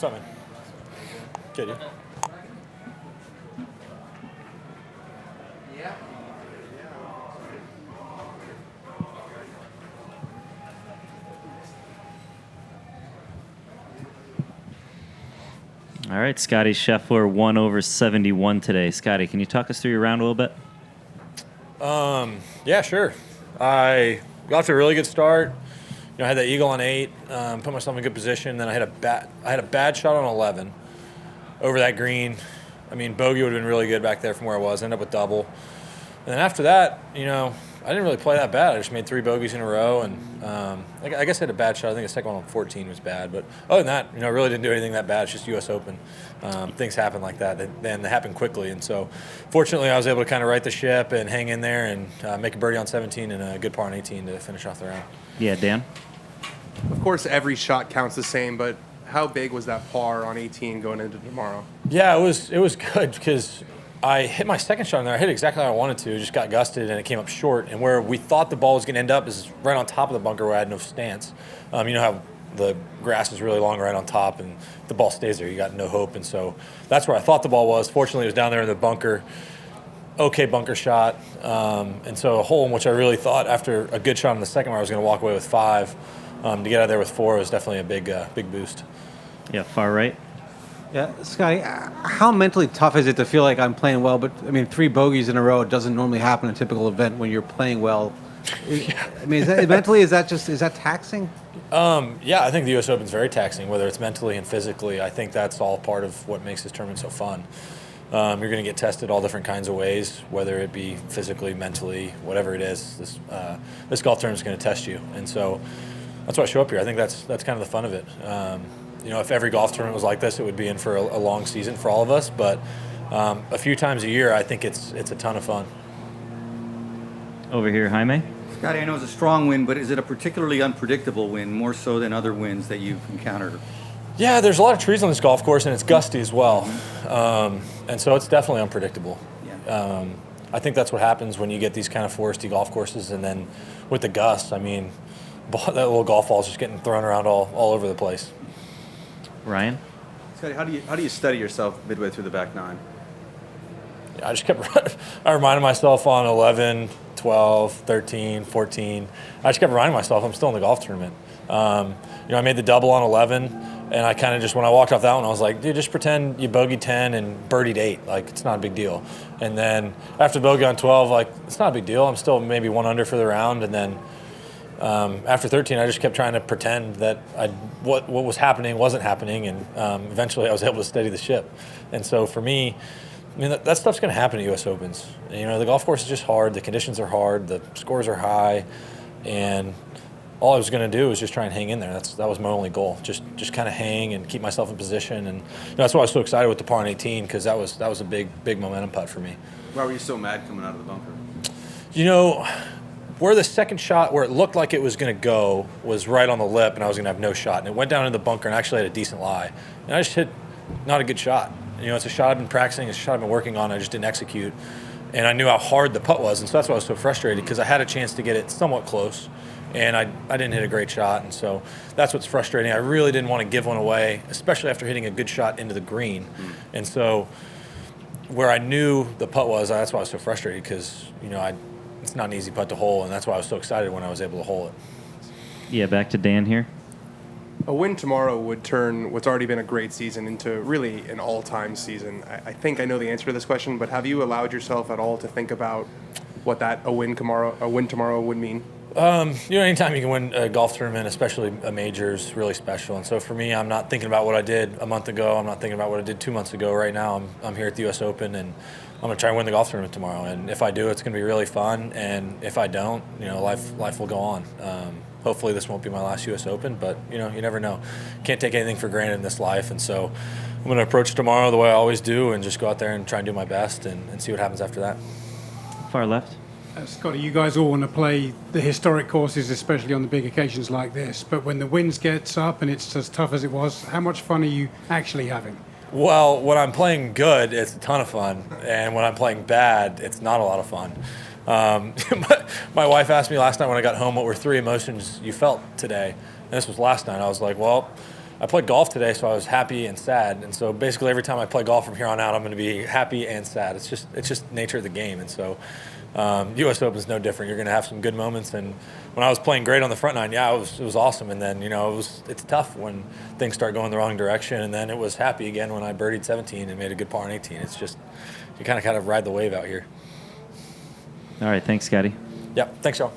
What's up, man? Good, dude. All right, Scottie Scheffler won over 71 today. Scottie, can you talk us through your round a little bit? Yeah, sure. I got off to a really good start. I had that eagle on 8, put myself in a good position. Then I had a bad shot on 11 over that green. I mean, bogey would have been really good back there from where I was. Ended up with double. And then after that, I didn't really play that bad. I just made 3 bogeys in a row, and I guess I had a bad shot. I think the second one on 14 was bad. But other than that, I really didn't do anything that bad. It's just U.S. Open. Things happen like that. They happen quickly. And so, fortunately, I was able to kind of right the ship and hang in there and make a birdie on 17 and a good par on 18 to finish off the round. Yeah, Dan? Of course, every shot counts the same, but how big was that par on 18 going into tomorrow? Yeah, it was good because I hit my second shot in there. I hit exactly how I wanted to. It just got gusted and it came up short. And where we thought the ball was going to end up is right on top of the bunker where I had no stance. You know how the grass is really long right on top and the ball stays there. You got no hope. And so that's where I thought the ball was. Fortunately, it was down there in the bunker. Okay bunker shot. And so a hole in which I really thought after a good shot in the second where I was going to walk away with 5. To get out of there with 4 was definitely a big boost. Yeah, far right. Yeah, Scottie, how mentally tough is it to feel like I'm playing well, but, 3 bogeys in a row doesn't normally happen in a typical event when you're playing well? I mean, is that taxing? Yeah, I think the U.S. Open is very taxing, whether it's mentally and physically. I think that's all part of what makes this tournament so fun. You're going to get tested all different kinds of ways, whether it be physically, mentally, whatever it is. This golf tournament is going to test you, and so that's why I show up here. I think that's kind of the fun of it. If every golf tournament was like this, it would be in for a long season for all of us. But a few times a year, I think it's a ton of fun. Over here, Jaime. Scottie, I know it's a strong win, but is it a particularly unpredictable win, more so than other wins that you've encountered? Yeah, there's a lot of trees on this golf course, and it's gusty as well. And so it's definitely unpredictable. Yeah. I think that's what happens when you get these kind of foresty golf courses. And then with the gusts, I mean, that little golf ball is just getting thrown around all over the place. Ryan? Scottie, how do you study yourself midway through the back 9? I just I reminded myself on 11, 12, 13, 14. I just kept reminding myself I'm still in the golf tournament. I made the double on 11, and I kind of just, when I walked off that one, I was like, dude, just pretend you bogeyed 10 and birdied 8. Like, it's not a big deal. And then after bogey on 12, like, it's not a big deal. I'm still maybe 1 under for the round. And then after 13, I just kept trying to pretend that what was happening wasn't happening, and eventually I was able to steady the ship. And so for me, I mean, that stuff's going to happen at U.S. Opens. The golf course is just hard. The conditions are hard. The scores are high. And all I was going to do was just try and hang in there. That was my only goal. Just kind of hang and keep myself in position. And that's why I was so excited with the par on 18, because that was a big momentum putt for me. Why were you so mad coming out of the bunker? Where the second shot, where it looked like it was going to go, was right on the lip, and I was going to have no shot. And it went down into the bunker and actually had a decent lie. And I just hit not a good shot. It's a shot I've been practicing. It's a shot I've been working on. I just didn't execute. And I knew how hard the putt was, and so that's why I was so frustrated, because I had a chance to get it somewhat close, and I didn't hit a great shot. And so that's what's frustrating. I really didn't want to give one away, especially after hitting a good shot into the green. And so where I knew the putt was, that's why I was so frustrated, because, it's not an easy putt to hole, and that's why I was so excited when I was able to hole it. Yeah, back to Dan here. A win tomorrow would turn what's already been a great season into really an all-time season. I think I know the answer to this question, but have you allowed yourself at all to think about what a win tomorrow would mean? Anytime you can win a golf tournament, especially a major, is really special. And so for me, I'm not thinking about what I did a month ago. I'm not thinking about what I did 2 months ago. Right now, I'm here at the U.S. Open, and I'm going to try and win the golf tournament tomorrow. And if I do, it's going to be really fun. And if I don't, life will go on. Hopefully this won't be my last U.S. Open, but, you never know. Can't take anything for granted in this life. And so I'm going to approach tomorrow the way I always do and just go out there and try and do my best and see what happens after that. Far left. Scottie, you guys all want to play the historic courses, especially on the big occasions like this. But when the winds gets up and it's as tough as it was, how much fun are you actually having? Well, when I'm playing good, it's a ton of fun. And when I'm playing bad, it's not a lot of fun. My wife asked me last night when I got home, what were 3 emotions you felt today? And this was last night. I was like, well, I played golf today, so I was happy and sad. And so basically every time I play golf from here on out, I'm going to be happy and sad. It's just nature of the game. And so U.S. Open is no different. You're going to have some good moments. And when I was playing great on the front nine, yeah, it was awesome. And then, it's tough when things start going the wrong direction. And then it was happy again when I birdied 17 and made a good par on 18. It's just, you kind of ride the wave out here. All right, thanks, Scottie. Yep, thanks, y'all.